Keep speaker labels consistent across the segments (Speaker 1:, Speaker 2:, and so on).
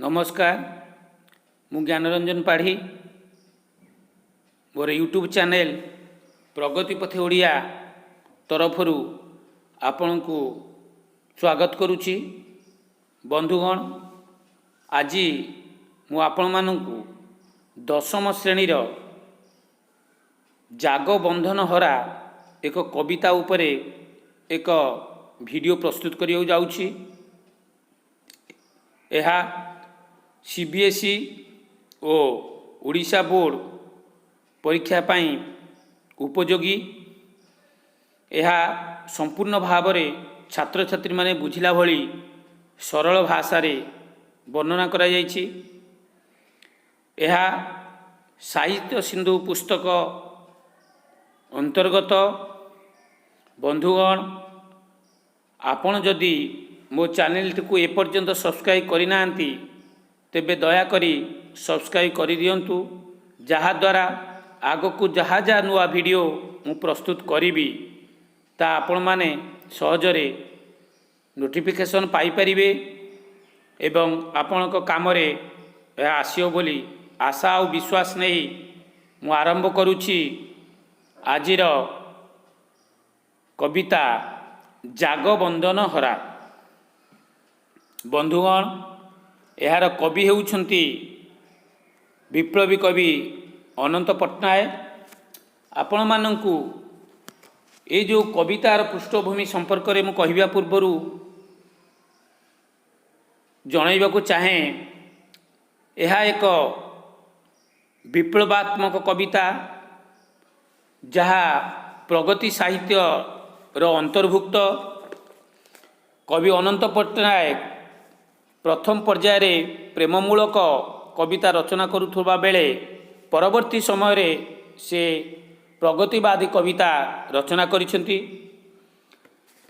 Speaker 1: नमस्कार मु ज्ञानरंजन पाढ़ी मोर YouTube channel प्रगति पथ ओडिया तरफर आपण को स्वागत करुच्ची। बंधुगण आज मु आपण मानू दशम श्रेणी जाग बंधन हरा एक कविता उपरे एक वीडियो प्रस्तुत करियो जाउछि। यह सीबीएसई और ओडिशा बोर्ड परीक्षा पाई उपयोगी। यह संपूर्ण भाव में छात्र छात्री माने बुझिला भली सरल भाषा रे वर्णना करा जायछि। यह साहित्य सिंधु पुस्तक अंतर्गत। बंधुगण आपण जदि मो चैनल को एपर्यंत सब्सक्राइब करिना तेबे दयाकरी सब्सक्राइब कर दियंतु, जहाद्वारा आगकू जहाँ जहाँ नुआ वीडियो मु प्रस्तुत करी ता आपण माने सहजरे नोटिफिकेशन पाई परिबे एवं आपणक काम रे आसियो बोली आशा और विश्वास नहीं मु आरंभ करुछि। आजिर कविता जाग बंधन हरा। बंधुगण यार कवि हेउछंती विप्लवी कवि अनंत पट्टनायक। आपण मानंकु ए जो कवितार पृष्ठभूमि संपर्क में मुझे कहवा पूर्वर जनइबाकू चाहे, यह एक विप्लवात्मक कविता जहाँ प्रगति साहित्य रो अंतर्भुक्त। कवि अनंत पट्टनायक प्रथम पर्याय रे प्रेममूलक कविता रचना करुवा बेले परवर्ती समय रे से प्रगतिवादी कविता रचना करिसेंती।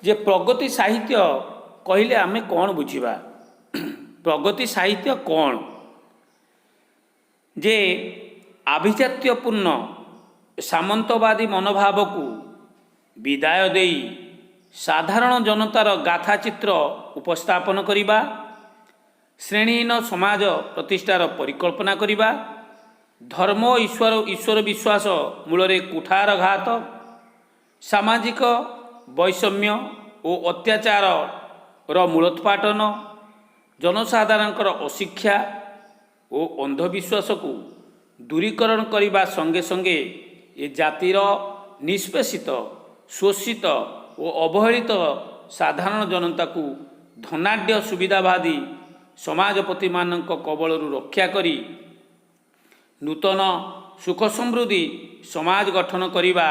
Speaker 1: जे प्रगति साहित्य कहले आमे कौन बुझिबा? प्रगति साहित्य कौन? जे आभिजात्यपूर्ण सामंतवादी मनोभाव को विदाय देई साधारण जनतार गाथा चित्र उपस्थापन करिबा, श्रेणीहीन समाज प्रतिष्ठार परिकल्पना करिबा, धर्म ईश्वर विश्वास मूलरे कुठारघात, सामाजिक वैषम्य और अत्याचार मूलोत्पाटन, जनसाधारणकर अशिक्षा और अंधविश्वास को दूरीकरण करने संगे संगे ये जातिर निष्पेषित शोषित और अवहेलित साधारण जनता को धनाढ़ सुविधावादी समाजपति मानक कबलरू रक्षा करी नूतन सुख समृद्धि समाज गठन करिबा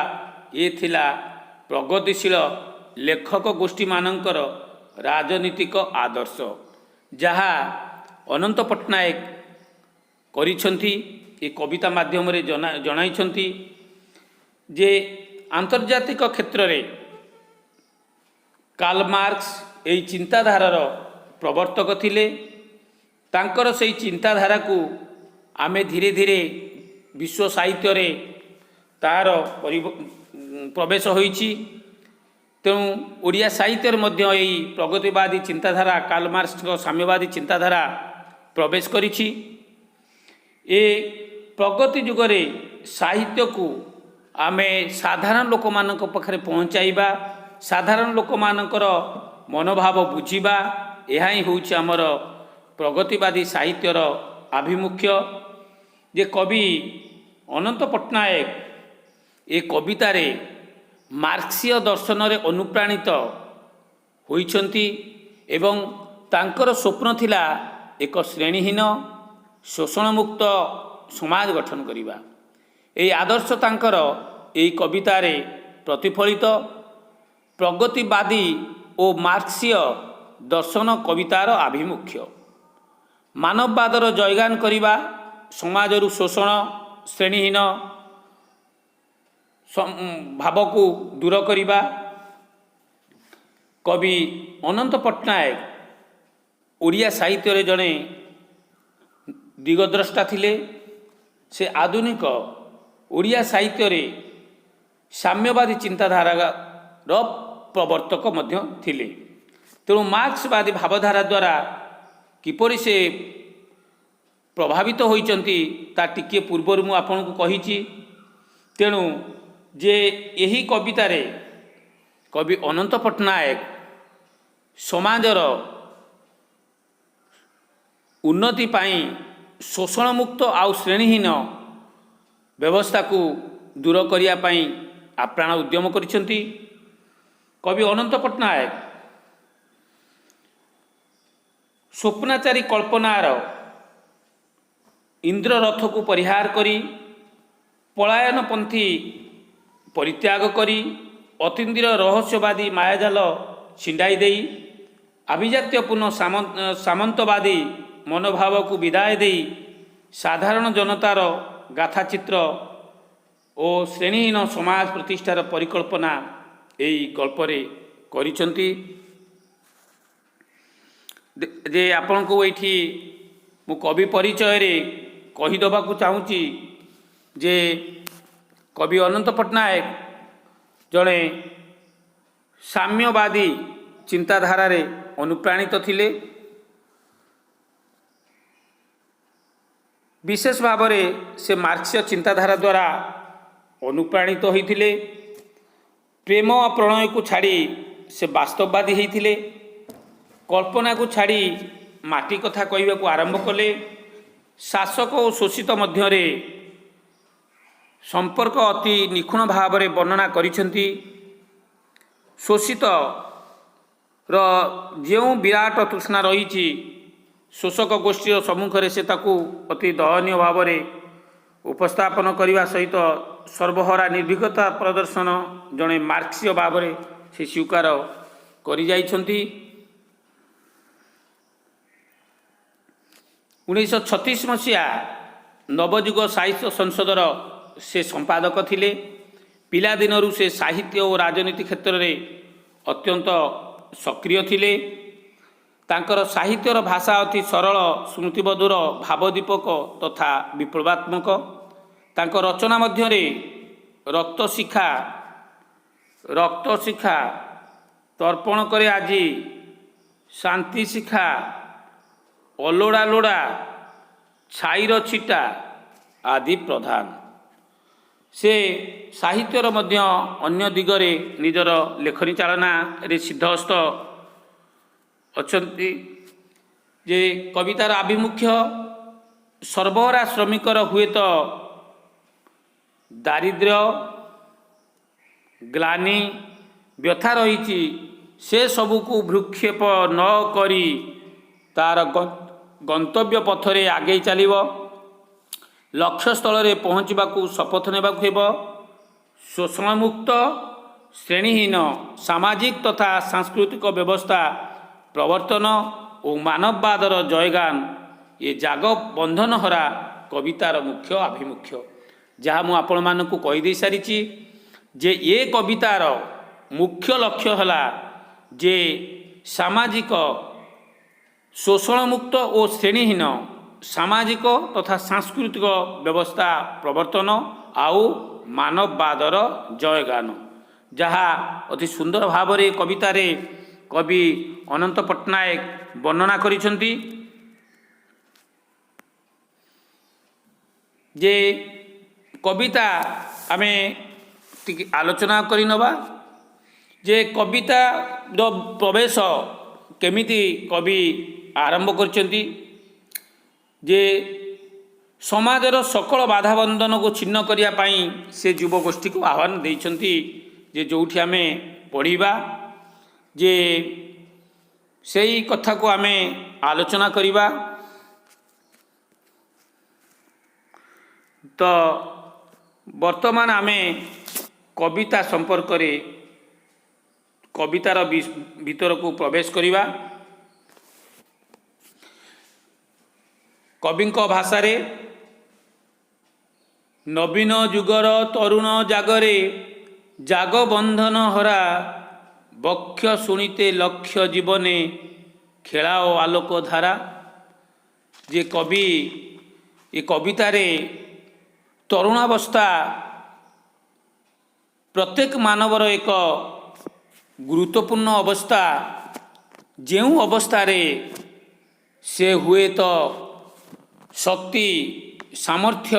Speaker 1: ये थिला प्रगतिशील लेखक गोष्ठी मानकर राजनीतिक आदर्श, जहाँ अनंत पट्टनायक करिछंती। ये कविता माध्यम रे जनाइछंती जे आंतर्जातिक क्षेत्र रे कार्ल मार्क्स एई चिंताधारार प्रवर्तक थिले। तांकर से चिंताधारा को आमे धीरे धीरे विश्व साहित्य रे तार प्रवेश होईछि। तेणु ओडिया साहित्य मध्य एई प्रगतिवादी चिंताधारा कार्ल मार्क्स साम्यवादी चिंताधारा प्रवेश करिछि। ए प्रगति जुगरे साहित्य को आमे साधारण लोक मानक पाखरे पहुँचाइबा, साधारण लोक मानकर मनोभाव बुझिबा, यह ही होउछि हमर प्रगतिवादी साहित्यर आभिमुख्य। जे कवि अनंत पट्टनायक ए कवितारे मार्क्सीय दर्शन रे अनुप्राणित होइछंती एवं तांकर स्वप्न थिला एक श्रेणीहीन शोषणमुक्त समाज गठन करिबा। ए आदर्श तांकर ए कवितारे प्रतिफलित। प्रगतिवादी और मार्क्सीय दर्शन कवितार आभिमुख्य मानववादर जयगान करिबा, समाजरू शोषण श्रेणीहीन भाव को दूर करिबा। कवि अनंत पट्टनायक ओडिया साहित्य रे जड़े दिगद्रष्टा थिले। से आधुनिक ओडिया साहित्य रे साम्यवादी चिंताधारा प्रवर्तक मध्य थिले। तेणु मार्क्सवादी भावधारा द्वारा किपरि से प्रभावित होइचंती ता टिके पूर्वर मु आपन को कहिछि। तेणु जे यही कवितारे कवि अनंत पट्टनायक समाजर उन्नति पाई शोषण मुक्त आउ श्रेणीहीन व्यवस्था को दूर करिया पाई आप्राण उद्यम करिसेंती। कवि अनंत पट्टनायक स्वप्नाचारी कल्पनार इंद्ररथ को परिहार करी पलायनपंथी परित्याग करी अतीन्द्रिय रहस्यवादी मायाजाल छिंडाई देई आभिजात्यपूर्ण सामंतवादी मनोभाव को विदाय देई साधारण जनतार गाथाचित्र और श्रेणीहीन समाज प्रतिष्ठार परिकल्पना यही गल्परे करिसेंती। जे आपण को एठी मु कवि परिचय रे कही दबा को चाहूँगी जे कवि अनंत पट्टनायक जड़े साम्यवादी चिंताधारा रे अनुप्राणित थिले। विशेष भाव में से मार्क्सीय चिंताधारा द्वारा अनुप्राणित होइथिले। प्रेम और प्रणय को छाड़ी से वास्तववादी होइथिले। कल्पना को छाड़ी माटी कथा कहवा को आरंभ कले। शासक और शोषित मध्य संपर्क अति निखुण भाव में वर्णना करिसेंती। शोषित जो विराट तृष्णा रही शोषक गोष्ठी सम्मुखें से ताकू अति दयनीय भाव में उपस्थापन करने सहित सर्वहरा निर्भीकता प्रदर्शन जड़े मार्क्सीय भाव में से स्वीकार करि जाइछंती। 1936 मसीहा नवजुग साहित्य संसदर से संपादक थिले। पिला दिनरु से साहित्य और राजनीति क्षेत्र में अत्यंत सक्रिय थिले। तांकर साहित्यर भाषा अति सरल स्मृतिबधुर भावदीपक तथा विप्लवात्मक। तांकर रचना मध्य रक्त शिखा तर्पण करे आजी शांति शिखा अलोड़ा लोड़ा छाईर छिटा आदि प्रधान। से साहित्यर मध्य अन्य दिगरे निजर लेखनी चालना रे सिद्धहस्त अछंती। जे कवितार आभिमुख्य सर्वहरा श्रमिकर हुए तो दारिद्र्य ग्लानि व्यथा रही से सबको भ्रूक्षेप न करी तार गंतव्य पथरे आगे चलिब। लक्ष्य स्थल रे पहुँचवाकू शपथ नेबाकू हेब। शोषणमुक्त श्रेणीहीन सामाजिक तथा सांस्कृतिक व्यवस्था प्रवर्तन और मानववादर जयगान ये जाग बंधन हरा कवितार मुख्य आभिमुख्य। जहाँ मु आपण मानकू कहि दे सारी जे ये कवितार मुख्य लक्ष्य हला जे सामाजिक शोषणमुक्त और श्रेणीहीन सामाजिक तथा सांस्कृतिक व्यवस्था प्रवर्तन आउ मानववादर जयगान। जहाँ अति सुंदर भाव में कवितारे कवि अनंत पट्टनायक वर्णना करिसेंती। जे कविता आमे टिके आलोचना करि नबा जे कविता रो प्रवेश केमिति कवि आरंभ करिसेंती। जे समाजर सकल बाधाबंधन को छिन्न करिया पाई से युवगोष्ठी को आह्वान देइछंती जे जोठी आमे पढ़िबा जे सेही कथा को आमे आलोचना करिबा। तो वर्तमान आमे कविता संपर्क रे कवितार भीतर को प्रवेश करिबा। कविंक भाषा रे नवीन जुगर तरुण जागरे जाग बंधन हरा बक्ष शुणीते लक्ष्य जीवने खेलाओ आलोक धारा। जे कवि ये कवितारे तरुणावस्था प्रत्येक मानवर एक गुरुत्वपूर्ण अवस्था जो अवस्था रे से हुए तो शक्ति सामर्थ्य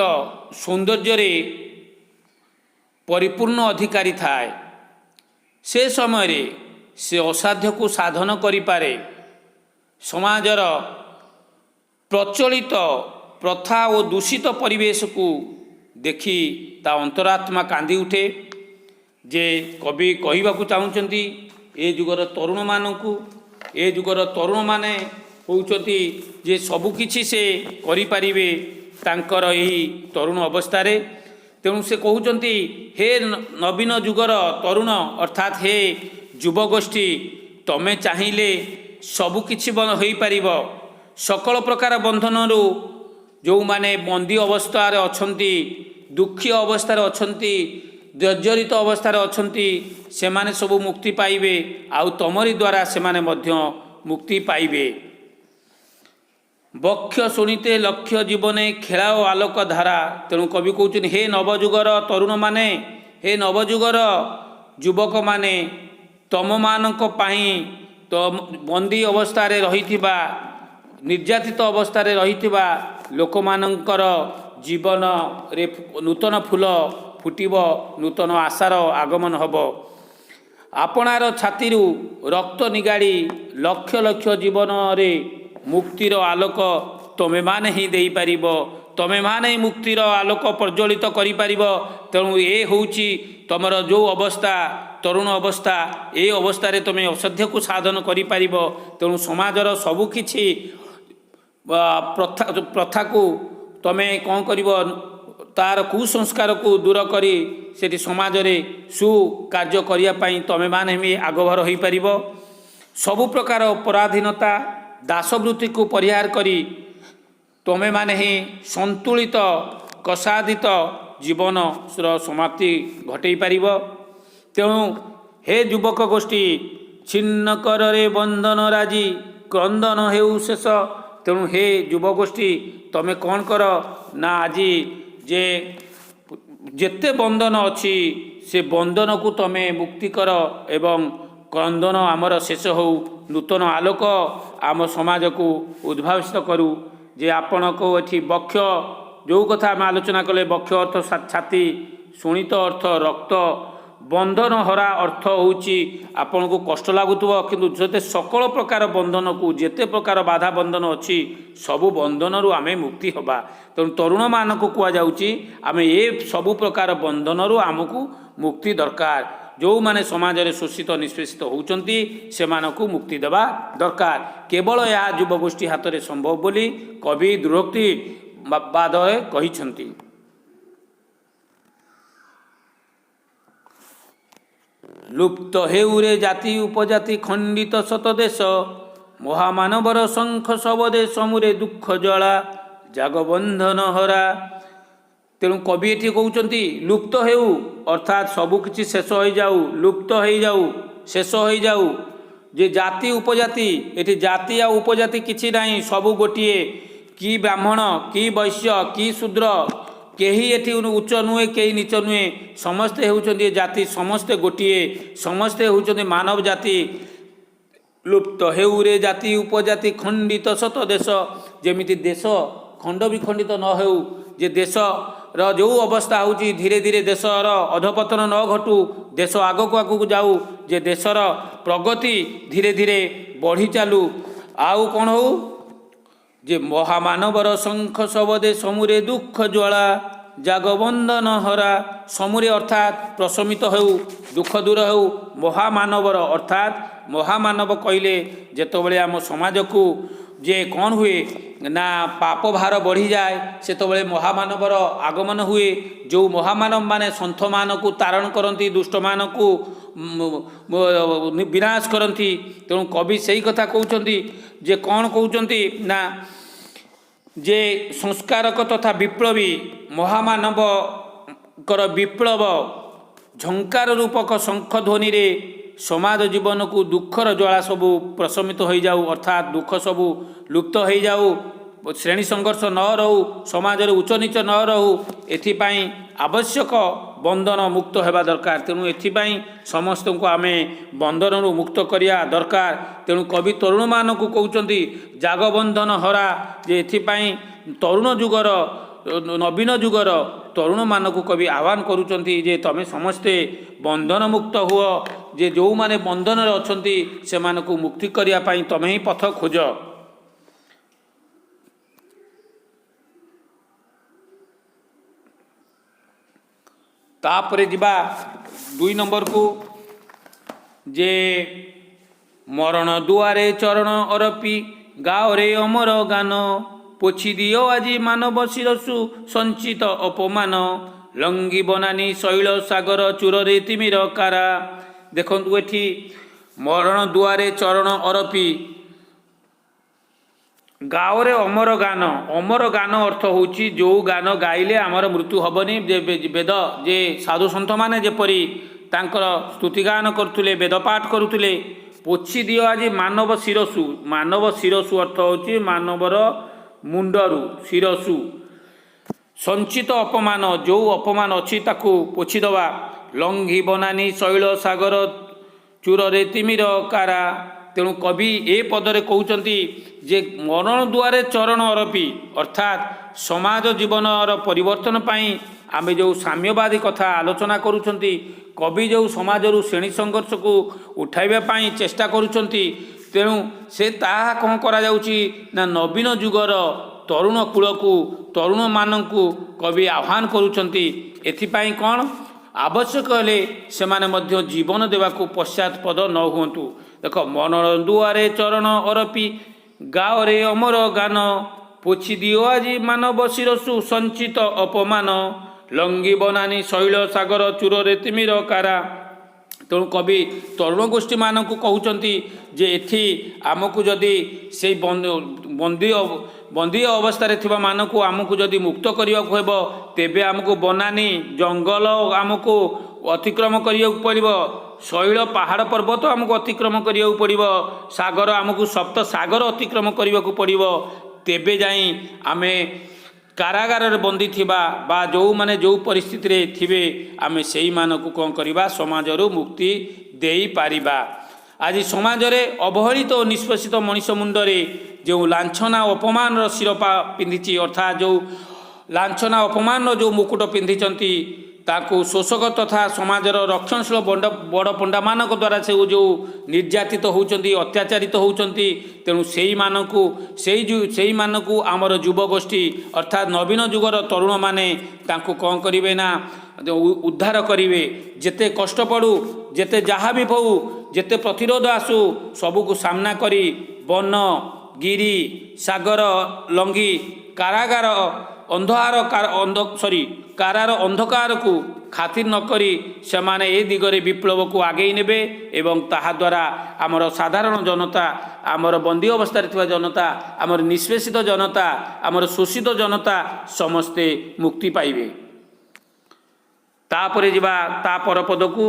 Speaker 1: सौंदर्य परिपूर्ण अधिकारी थाए से समय रे से असाध्य को साधन करिपारे। समाजर प्रचलित प्रथा और दूषित परिवेश को देखी ता अंतरात्मा कांदी उठे। जे कवि कहवाकू चाहूँगी ए जुगर तरुण मानू ए जुगर तरुण माने होउचंती जे सबुकिछि से करिपारिबे तांकर एही तरुण अवस्थारे। तेणु से कहउचंती हे नवीन जुगर तरुण अर्थात हे युवगोष्ठी तमे चाहिए सबुकिछि होई पारिबो। सकल प्रकार बंधनरू जो माने बंदी अवस्था अछंती दुखी अवस्था अछंती जर्जरित अवस्था अछंती से माने सबु मुक्ति पाइबे आउ तमरी द्वारा से माने मध्य मुक्ति पाइबे। बक्ष शुणिते लक्ष्य जीवने खेलाओ आलोक धारा। तेणु कवि कहते हे नवजुगर तरुण माने हे नवजुगर युवक माने तम मानक पाई तो बंदी अवस्था रहिथिबा निर्यातित अवस्था रहिथिबा लोक मानकर जीवन रे नूतन फूल फुटिब नूतन आशार आगमन हब। आपणार छातीरू रक्त निगाड़ी लक्ष लक्ष जीवन रे मुक्तिर आलोक तमे माने ही देई पारिबो। तमे माने मुक्तिर आलोक प्रज्वलित करि पारिबो। तेणु ए होउची तमर जो अवस्था तरुण अवस्था ए अवस्था रे तमे असाध्य को साधन करि पारिबो। तेणु समाजर सबु किछि प्रथा को तमे कौन करिबो तार कुसंस्कार को दूर करी सेठी समाज रे सुकार्य करिया पई तमे माने ही आगभर होई पारिबो। सबु प्रकार पराधीनता दासवृत्ति को परिहार करी तमे माने ही संतुलित कसादित जीवन समाप्ति घटई पारिबो। तेणु हे युवक गोष्ठी छिन्न करे बंधन राजी क्रंदन हेउ शेष। तेणु हे युवगोष्ठी तमे कौन कर ना आज जे जेते बंधन अच्छी से बंधन को तमे मुक्ति कर एवं क्रंदन आमर शेष हो नूतन आलोक आम समाज को उद्भावित करूँ। जे आपण को एठी बक्ष जो कथा आम आलोचना कले बक्ष अर्थ छाती शुणित अर्थ रक्त बंधन हरा अर्थ होउची आपण को कष्ट लागुथबो किंतु जते सकल प्रकार बंधन को जेते प्रकार बाधा बंधन अच्छी सबु बंधन रु आमे मुक्ति हबा। तेणु तरुण मान को कुआ जाउची आमे ए सबु प्रकार बंधन रु आमको मुक्ति दरकार। जो माने समाज रे शोषित निष्पेषित होउचंती से मानकु मुक्ति देवा दरकार। केवल या युवगोष्ठी हाथ रे संभव बोली कवि द्रुक्ति बादे कहिछंती। लुप्त हेउरे जाति उपजाति खंडित शतदेश महामानवर शंख सबदे समुरे दुख जला जागबंधन हरा। तेणु कवि ये कहते लुप्त हेउ अर्थात सबुकिछि शेष हो जाऊ लुप्त हो जाऊ शेष हो जाऊ। जे जाति उपजाति ये जाति आ उपजाति किछि नाही सबु गोटिए कि ब्राह्मण कि वैश्य कि शूद्र केही एठी उच्च नुहे केही नीच नुहे समस्ते होउचंदी जाति समस्ते गोटिए समस्ते होउचंदी मानव जाति। लुप्त हेउरे जाति उपजाति खंडित शत देश जेमिति देश खंड विखंडित न हेउ जे देश रो जो अवस्था होउची धीरे धीरे देशर अधपतन न घटू देश आगक आगक जाऊ जे देशर प्रगति धीरे धीरे बढ़ी चालू। आउ कौन हो जे महामानवर शंख सबदे समुरे दुख ज्वाला जागबंधन हरा। समुरे अर्थात प्रशमित हो दुख दूर हो महामानवर अर्थात महामानव कहले जेतबेले आम समाज को जे कौन हुए ना पाप भार बढ़ी जाए सेतबेले महामानवर आगमन हुए। जो महामानव माने सन्थ मान को तारण करती दुष्ट मान को विनाश करती। तेणु कवि सही कथा कहते जे कौन कहते ना जे संस्कारक तथा विप्लवी महामानव कर विप्लव झंकार रूपक शंख ध्वनि रे समाज जीवन को दुखर ज्वाला सबू प्रशमित हो जाऊ अर्थात दुख सबू लुप्त हो जाऊ श्रेणी संघर्ष न रहू समाज उच्च नीच न रहू एथिपाई आवश्यक बंधन मुक्त होगा दरकार। तेणु एथिपाई समस्त को आम बंधन मुक्त करिया दरकार। तेणु कवि तरुण मानक कहते जागबंधन हरा जे एथिपाई तरुण जुगर नवीन जुगर तरुण मानक कवि आह्वान करुचंती जे तमें समस्ते बंधन मुक्त हुओ। जे जो माने बंधन अच्छी से मुक्ति करने तमें ही पथ खोज। तापरे जिबा 2 नंबर को जे मरण दुआरे चरण अरपी गाओ रे अमर गान पोछि दियो आजी मानव शिरसु संचित अपमान लंगी बनानी शैल सागर चूरे तिमिर कारा। देखु एठी मरण दुआरे चरण अरपी गाओ रे अमर गान अर्थ होची जो गान गाइले आमर मृत्यु हबनी। वेद जे साधु सन्थ माने जेपरी तांकर स्तुतिगान करुले वेद पाठ करुले। पोछि दियो आज मानव शिरसु अर्थ होची मानवर मुंडरू शिरसु संचित अपमान जो अपमान अच्छी ताकू पोछि दवा। लंघी बनानी शैल सागर चूरे तिमिर कारा। तेणु कवि ए पदरे कहते जे मरण दुआरे चरण अरपी अर्थात समाज जीवन परिवर्तन पाई आमे जो साम्यवादी कथा आलोचना करुछंती कवि जो समाज श्रेणी संघर्ष को उठाइबा पाई चेष्टा करुछंती। तेणु से ताहा कौन करा जाउची ना नवीन जुगर तरुण कूल को तरुण मानू कवि आह्वान करुछंती। एथिपाई कौन आवश्यक हेले सेमाने मध्य जीवन देवाकू पश्चातपद न हुंतु। देख मरण दुआरे चरण अरपी गाओ रे अमर गान पोछि दियो आजी मानव शिरसु संचित अपमान लंगी बनानी शैल सागर चूरे तिमिर कारा। तेणु कवि तरुण गोष्ठी मानक कहते जे एथि आमको जदि से बंदी अवस्था थिबा मानक आमको जदि मुक्त करने को तेबे आमको बनानी जंगल आमको अतिक्रम करने पड़ो शैल पहाड़ पर्वत आमको अतिक्रम करने पड़ो सागर आमको सप्त सागर अतिक्रम करने को पड़ो तेबे जाई आमे कारागार बंदी थिबा बा जो माने जो परिस्थिति रे थिबे आमे सेई मानकु कौन करिबा समाजरू मुक्ति देई पारिबा। आज समाज रे अवहेलित और निष्पेषित मनीष मुंडरे जो लांछना अपमान शिरपा पिंधिची अर्थात जो लांछना अपमान जो मुकुट पिंधिचंती ताकू शोषक तथा समाजर रक्षणशील बड़ पंडा मानक द्वारा से जो निर्यातित होउचंती अत्याचारित होउचंती। तेणु सेई मानकू आमर युवगोष्ठी अर्थात नवीन जुगर तरुण माने तांकू कौन करिवे ना उद्धार करिवे। जेते कष्ट पड़ू जेते जहाँ भी भौ जेते प्रतिरोध आसू सबको सामना करी वन गिरी सागर लंघी कारागार कारार अंधकार को खातिर नकरी सेमाने ए दिगरे विप्लव को आगे नेबे एवं ताहा द्वारा आमर साधारण जनता आमर बंदी अवस्था थिबा जनता आमर निष्पेषित जनता आमर शोषित जनता समस्ते मुक्ति पाइबे। तापरे जिबा ता पर पद को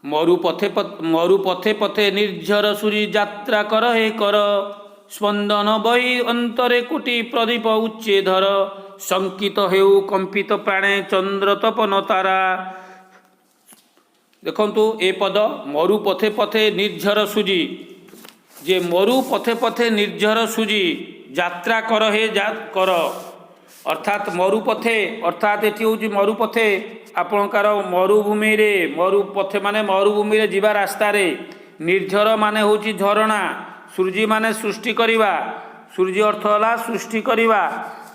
Speaker 1: मरु पथे पथे निर्झर सूरी यात्रा कर हे कर स्पंदन बही अंतरे कोटि प्रदीप उच्चे धर शंकित हेउ कंपित प्राणे चंद्र तपन तारा। देखंतु ए पद मरु पथे पथे निर्झर सूजी जे मरु पथे पथे निर्झर सूजी यात्रा कर हे कर अर्थात मरुपथे अर्थात एटी हूँ मरुपथे आपणकार मरुभूमि रे मरुपथे माने मरुभूमि रे जीवा रास्ता रे निर्झर माने हूँ झरणा सूर्य माने सृष्टि करिवा सूर्य अर्थ होला सृष्टि करिवा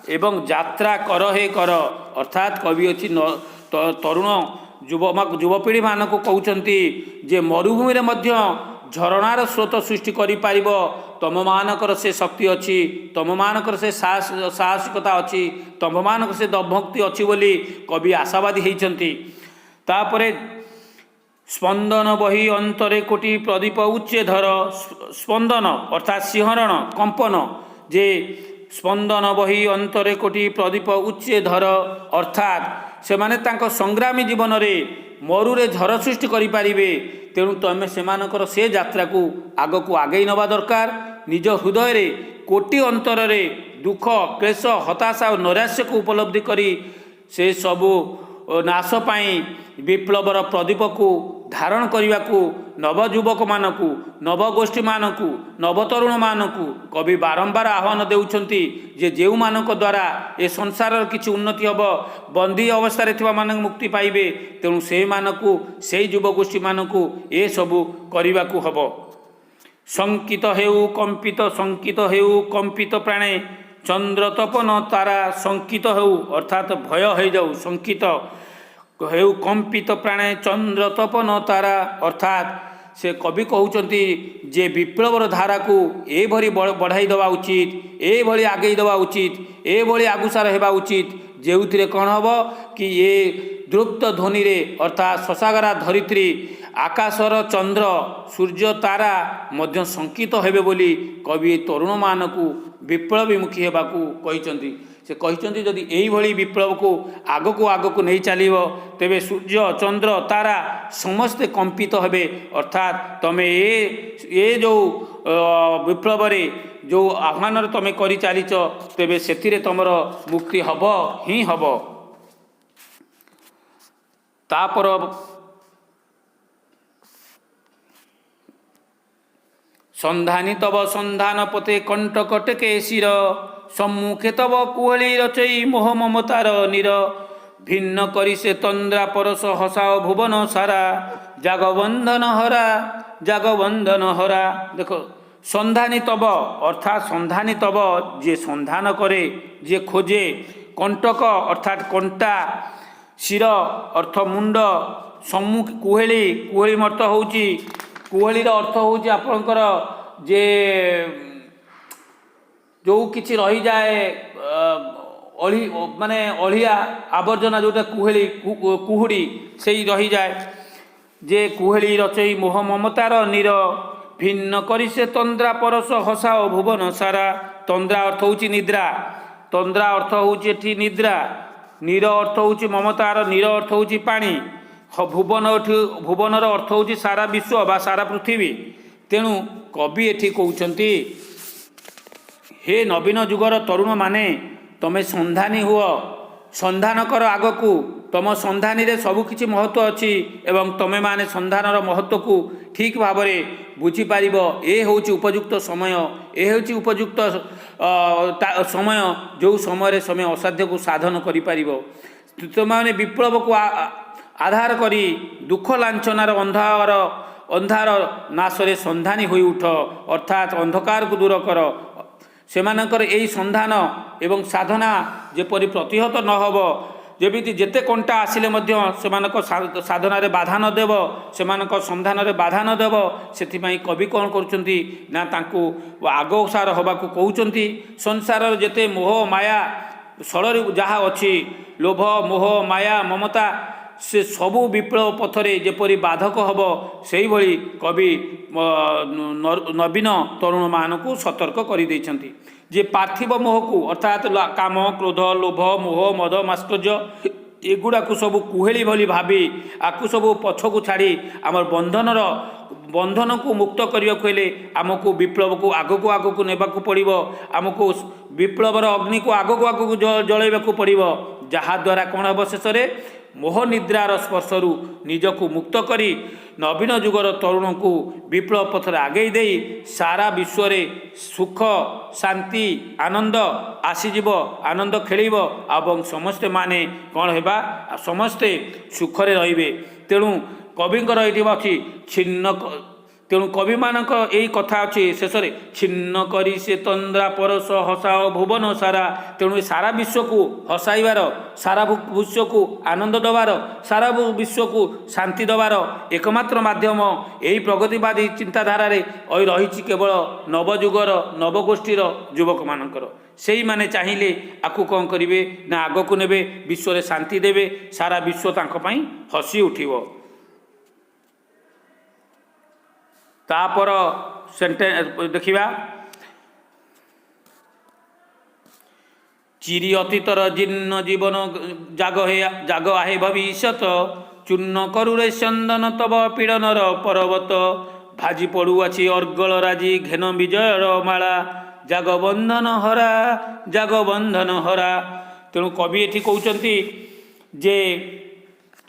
Speaker 1: एवं यात्रा कर हे कर अर्थात कवि अच्छी तरुण युवपीढ़ी मानक कहते जे मरुभूमि रे मध्य झरणार स्रोत सृष्टि करि पारिबो तम मानकर से शक्ति अच्छी तम मानकर से साहसिकता अच्छी तम मानकर से दभक्ति अच्छी बोली कवि आशावादी होइछंती। तापरे स्पंदन बही अंतरे कोटि प्रदीप उच्चे धर स्पंदन अर्थात सिंहरण कंपन जे स्पंदन बही अंतरे कोटि प्रदीप उच्चे धर अर्थात से माने तांको संग्रामी जीवन रे मरुरे झर सृष्टि करि पारिबे। तेणु तमें सेमानकर से यात्रा को आग को आगे नवा दरकार निज हृदय रे कोटि अंतर रे दुख क्लेश हताशा और नैराश्य को उपलब्धि करी से सबू नाश पाई विप्लवर प्रदीप को धारण करने को नवजुवक मानक नवगोष्ठी मानक नवतरुण मानक कवि बारंबार आह्वान देउछंती जे जेउ मानक द्वारा ए संसार किछि उन्नति हब बंदी अवस्था थिबा मानक मुक्ति पाइबे तेणु से मानक से युवगोष्ठी मानक ए सबू करने को हब। शंकित हेउ कंपित प्राणे चंद्र तपन तारा शंकित हेउ अर्थात भय हो जाऊ शंकित हेउ कंपित प्राणे चंद्र तपन तारा अर्थात से कवि कहउचंती जे विप्लवर धारा को एभली बढ़ाई देवा उचित एभली आगे देवा उचित एभली आगुसार हेबा उचित जेउथिरे कौन हम कि ये द्रुप्त ध्वनि रे अर्थात शशागरा धरित्री आकाशर चंद्र सूर्य तारा मध्य शंकित हेबे बोली कवि तरुण मानकू विप्लवमुखी हेबाकू कहिचंती। से कहिचंती जदि एई भली विप्लव को आगको नहीं चलिबो तेबे सूर्य चंद्र तारा समस्ते कंपित हेबे अर्थात तमे ए जो विप्लव रे जो आह्वान तमे करि चलीच तेबे सेथिरे तमर मुक्ति हब ही हब। तापर संधानी तब संधान पते कंटक टेके शिर सम्मुखे तब कुहली रचई मोह ममतार नीर भिन्न करी से तंद्रा परस हसाओ भुवन सारा जागबंधन हरा। देखो संधानी तब अर्थात संधानी तब जे संधान करे जे खोजे कंटक अर्थात कंटा शिर अर्थ मुंड सम्मुख कुहली अर्थ होउची कुहलीर अर्थ होउची आपणकर जे जो किछि रही जाए अली माने अलिया आवर्जना जोटा कुहुड़ी से ही रही जाए जे कुहली रचई मोह ममतार नीर भिन्न करी से तंद्रा परस हसाओ भुवन सारा। तंद्रा अर्थ होउची निद्रा तंद्रा अर्थ होउची एठी निद्रा नीर अर्थ होउची ममतार नीर अर्थ होउची पानी भुवनर अर्थ होउची सारा विश्व बा सारा पृथ्वी। तेणु कवि एठी कहउचंती हे नवीन युगर तरुण माने तमे संधानी हुआ संधान कर आगकू तुम संधानी रे सबुकिछि महत्व अच्छी एवं तमे माने संधानर महत्व को ठीक भाव में बुझीपार ए हूँ उपयुक्त समय ए हूँ उपयुक्त समय जो समय समय असाध्य को साधन करिपार तुमने विप्लव को आधार करी दुख लांछनार अंधार नाशरे संधानी होई उठ अर्थात अंधकार को दूर कर सेमानकर एई संधान एवं साधना जेपरि प्रतिहत न होबो जेमिति जेते कंटा आसिले मध्य सेमानक साधना रे बाधा न देव सेमानक संधान रे बाधा न देव सेथिपाई कवि कौन करुचंती ना तांकु आगोसार होबाकू कहउचंती। संसार जेते मोह माया सड़री जहा अछि लोभ मोह माया ममता से सबू विप्लव पथरे जेपरि बाधक हब सेही भली कवि नवीन तरुण मानकू सतर्क कर देइछंती जे पार्थिव मोह को अर्थात काम क्रोध लोभ मोह मद मास्टर्य एगुड़ा को सब कुहेली भली भावी आकु सब पछकू छाड़ी आमर बंधन को मुक्त करने को हेले आमको विप्लव को आगको नेबाकू पड़िबो आमको विप्लवर अग्नि को आगको जलैबाकू पड़िबो जहाद्वारा कौन हम शेष मोह निद्रार स्पर्शरू निजको मुक्त करी नवीन युगर तरुण को विप्लव पथर आगे दे सारा विश्व रे सुख शांति आनंद आसीजिव आनंद खेलिब एवं समस्ते माने कौन हेबा समस्ते सुखरे रहिबे। तेणु कविंकर ये अच्छी छिन्न तेणु कवि मानक यही कथा अच्छी शेष छिन्न करी से तंद्रा परस हसाओ भुवन सारा। तेणु सारा विश्व को हसाइबार सारा विश्व को आनंद दबार सारा विश्व को शांति दबार एकमात्र माध्यम यही प्रगतिवादी चिंताधारा रही केवल नवजुगर नवगोष्ठीर युवक मानकर से माने चाहिए आकु कौन करेंगे ना आगक ने विश्व रे शांति देवे सारा विश्व तांको हसी उठिबो। तापर देखिबा चिरी अतीतर जीर्ण जीवन जाग आहे भविष्यत चूर्ण करुरे चंदन तब पीड़नर पर्वत भाजी पड़ुआछि अर्गल राजी घेन विजयर माला जगबंधन हरा जगबंधन हरा। तेणु कवि एठी कहउचंती जे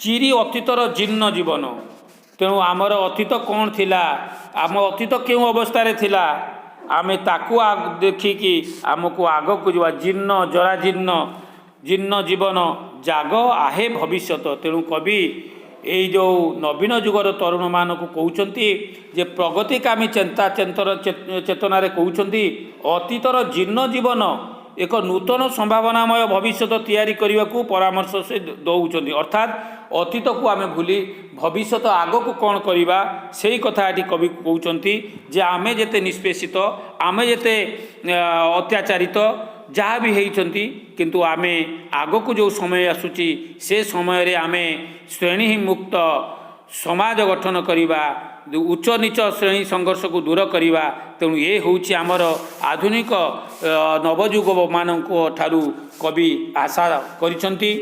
Speaker 1: चिरी अतीतर जीर्ण जीवन। तेणु आमर अतीत कौन थिला, आम अतीत क्यों अवस्था थिला, आमे ताकू देखिकी आमको आग को जा जीर्ण जराजीर्ण जीर्ण जीवन जाग आहे भविष्यत। तेणु कवि यही जो नवीन जुगर तरुण मान को कहते जे प्रगतिकामी चिंता चेतनार कहते अतीतर जीर्ण जीवन एक नूतन संभावनामय भविष्य तैयारी करने को परामर्श से दौरान। अर्थात अतीत को आम भूली भविष्य आग को कौन करवा से कथा ये कवि कहते जे आमे जेते निष्पेषित आमे जेते अत्याचारित जहाँ भी होती किंतु आमे आग को जो समय आसूची से समय रे आमे श्रेणी मुक्त समाज गठन करवा उच्च नीच श्रेणी संघर्ष को दूर करवा। तेणु ये हूँ आमर आधुनिक नवजुग मान कवि आशा करिसंती।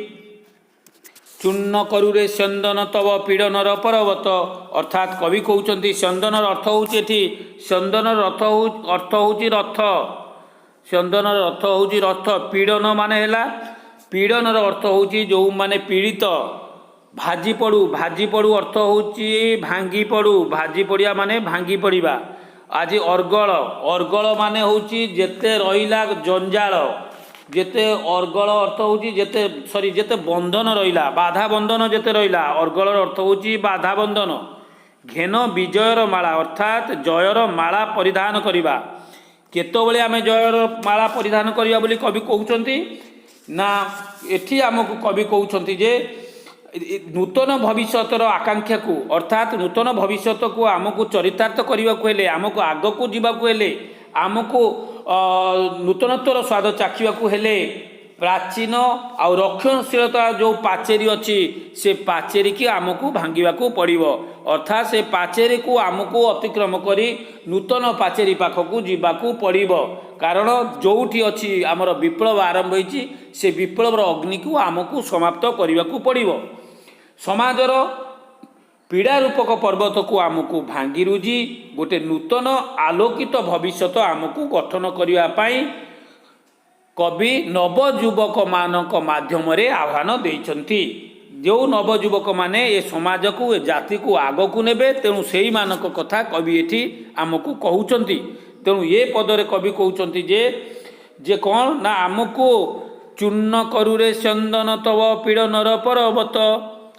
Speaker 1: चूर्ण करुरे चंदन तव पीड़नर पर्वत। अर्थात कवि कहते चंदन अर्थ हूँ चंदन अर्थ हूँ रथ, चंदन अर्थ हूँ रथ, पीड़न माने हैला पीड़नर अर्थ हूँ जो माने पीड़ित, भाजी पड़ू अर्थ हूँ भांगी पड़ू, भाजी पड़िया माने भांगी पड़िबा। आज अर्गल अर्गल माने हूँ जेते रहिला जंजाल, जेते अर्गल अर्थ हूँ जेते सॉरी जेते बंधन रहिला बाधा बंधन जेते रहिला, अर्गल अर्थ हूँ बाधा बंधन। घेन विजयर माला अर्थात जयर माला परिधान करिबा। केतोबेले आमे जयर माला परिधान करिबा बोली कवि कहउचंती ना, एठी आमको कवि कहउचंती जे नूतन भविष्यतर आकांक्षा को अर्थात नूतन भविष्यत को आमको चरितार्थ करने को हेले, आमको आग को जीवाक हेले, आमको नूतनत्वर स्वाद चाखा हेले प्राचीन आ रक्षणशीलता जो पाचेरी अच्छी से पाचेरी की आमको भांगा पड़ो। अर्थात से पाचेरी को आमको अतिक्रम करी नूतन पाचेरी पाखक जावाक पड़ो। कारण जोठी अच्छी आमर विप्लव आरंभ होती से विप्लवर अग्नि को आमको समाप्त करने को पड़ो। समाजर पीड़ा रूपक पर्वत को आमको भांगी रुजी गोटे नूतन आलोकित भविष्यत आमको गठन करने कवि नवजुवक मानक माध्यम रे आह्वान देइछंती। जो नवजुवक माने ए समाज को ए जाति को आग को नेबे, तेणु सेही मानक कथा कवि एठी आमको कहउचंती। तेणु ये पदरे कवि कहउचंती जे कौन ना आमको चूर्ण करुरे चंदन तव पीड़नर पर्वत,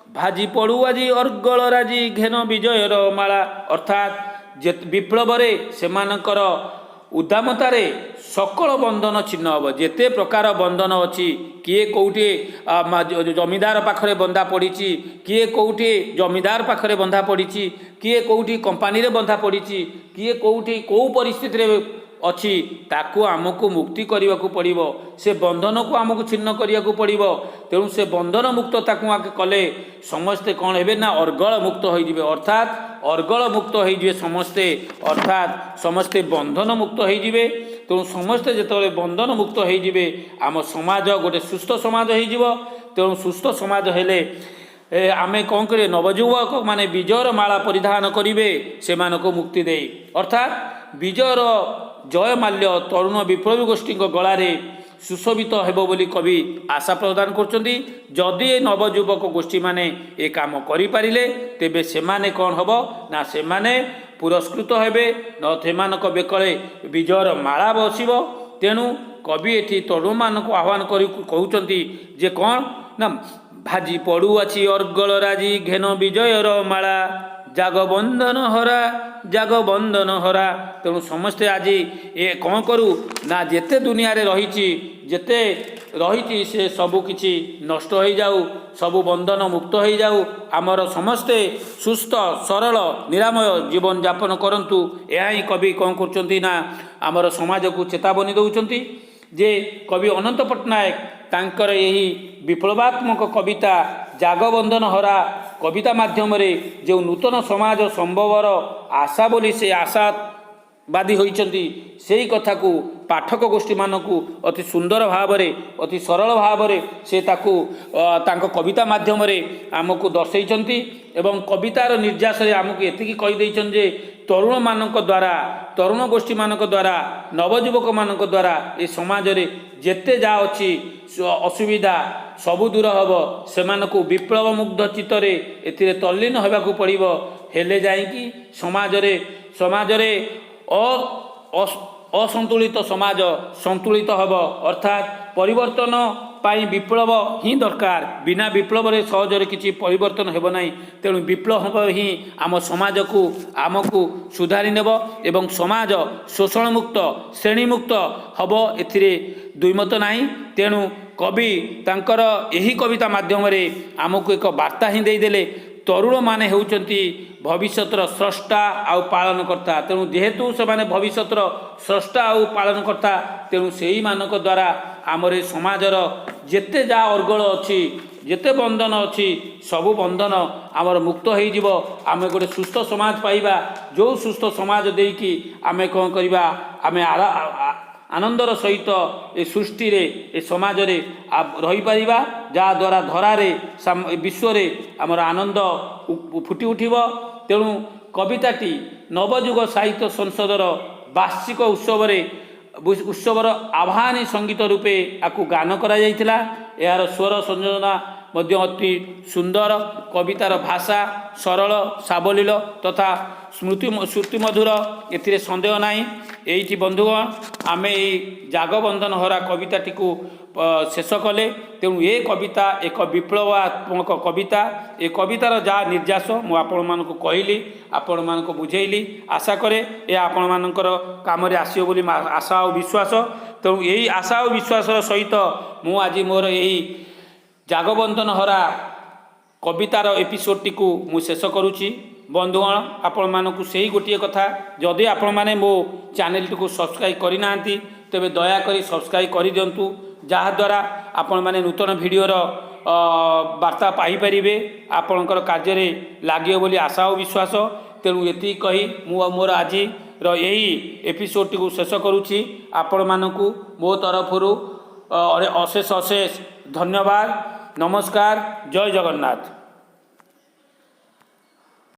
Speaker 1: भाजी पड़ू आज अर्गल राजी घेन विजयर माला। अर्थात जे विप्लव रे सेमानकर उद्दामतारे सकल बंधन छिन्न हम। जेते प्रकार बंधन अच्छी किए कौटे जमीदार पाखरे बंधा पड़ी, किए कौटे जमीदार पाखरे बंधा पड़ी, किए कौटी कंपानी रे बंधा पड़ी, किए कौटी कौ परिस्थिति रे अच्छी ताकू आमको मुक्ति करने को पड़ो। से बंधन को आमको छिन्न करने को पड़ो। तेणु से बंधन मुक्त ताकू आगे कले समस्ते कौन हेबे ना अर्गल मुक्त होइजिबे। अर्थात अर्गल मुक्त होइजिबे समस्ते, अर्थात समस्ते बंधन मुक्त होइजिबे। तेणु समस्ते जेतेबेले बंधन मुक्त होइजिबे आम समाज गोटे सुस्थ समाज होइजिबो। तेणु सुस्थ समाज हेले आमे कौन करे नवजुवक माने विजयर माला परिधान करिवे से मानको मुक्ति दे। अर्थात विजयर जयमाल्य तरुण विप्लवी गोष्ठी गलारे सुशोभित हेबो बोली कवि आशा प्रदान करछंती। जदि नवजुवक गोष्ठी माने ए काम करि पारिले तेबे सेमाने कौन हबो ना सेमाने पुरस्कृत हेबे, न सेमानक बेकले विजयर माला बसिबो। तेणु कवि एठी तरुण मानक आह्वान करि कहउचंती जे कौन ना भाजी पड़ू अछि अर्गल राजी घेन विजयर माला, जागबंधन हरा जागबंधन हरा। तेणु समस्ते आज ये कौन करूँ ना जेते दुनिया रे रही जेते रही से सबू किछि नष्ट हो जाऊ, सबू बंधन मुक्त हो जाऊ, आमर समस्ते सुस्थ सरल निरामय जीवन यापन करंतु। यह ही कवि कौन करछंती ना आमर समाज को चेतावनी दउछंती जे कवि अनंत पट्टनायक तांकर यही विप्लवात्मक कविता जागबंधन हरा कविता माध्यम रे जो नूतन समाज संभवर आशा बोली से आशावादी होइछंती सेही कथा को पाठक गोष्ठी मानकु अति सुंदर भाव रे अति सरल भाव रे से ताकू तांको कविता माध्यम रे आमको दर्शैछंती। एवं कवितार निर्यास रे आमको एतिकी कहि दैछन जे तरुण मानक द्वारा तरुण गोष्ठी मानक द्वारा नवजुवक मानक द्वारा ए समाज रे जेते जा अछि असुविधा सबु दूर हब से विप्लव मुग्ध चित्तरे एथिरे तल्लीन होबाकू पड़िबो हेले जाइकी समाज रे असंतुलित समाज संतुलित हब अर्थात परिवर्तन पाई विप्लव ही दरकार बिना विप्लव रे सहजरे किछि परिवर्तन हेब नाही तेणु विप्लव ही आम समाज को आमको सुधारी नेब एवं समाज शोषण मुक्त श्रेणी मुक्त हब एथिरे दुईमत नाही तेणु कवि तांकर एही कविता माध्यम रे आमको एक वार्ता ही देदेले तरुण माने हेउचंती भविष्यतर स्रष्टा आउ पालनकर्ता तेणु जेहेतु से माने भविष्यतर स्रष्टा आउ पालनकर्ता तेणु सेही मानक द्वारा आमर समाजर जेते जा अर्गल अच्छी जेते बंधन अच्छी सबु बंधन आमर मुक्त हो आम गोटे सुस्थ समाज पाइबा जो सुस्थ समाज देकी आमे कौन करवा आमे आनंदर सहित ए सृष्टि रे ए समाज रे रही परिबा जहा द्वारा धरारे विश्व रे आमर आनंद फुटी उठिबो तेणु कविताटी नवजुग साहित्य संसदर वार्षिक उत्सवर आह्वानी संगीत रूपे आकु गान करा जायतिला यार स्वर संयोजना मध्य अति सुंदर कवितार भाषा सरल सावलील तथा श्रुति मधुर एथिरे संदेह नाही एइठी बंधुगण आमे जागबंधन हरा कविताटी को शेष कले तेणु ए कविता एक विप्लवात्मक कविता ए कवितार जा निर्यास मु आपण मानक कहली आपण मानक बुझेली आशा करे ए आपण मानकर काम रे आसीयो बोली आशा और विश्वास तेणु यही आशा और विश्वास सहित मु आज मोर यही जागबंधन हरा कवितार एपिसोडटी को मु शेष करुच्ची बंधुगण आपण मानक से ही गोटे कथा जदि आपण माने मो चैनल टी को सब्सक्राइब करना तेबे दयाकोरी सब्सक्राइब कर दिंतु जहाद्वारा आपण माने नूतन भिडर वार्ता पाइपर आपणकर कार्य लगे बोली आशा और विश्वास तेणु ये कही मोर आज यही एपिसोड टी शेष करुच्ची आपण मानकु मो तरफरु अशेष अशेष धन्यवाद नमस्कार जय जगन्नाथ।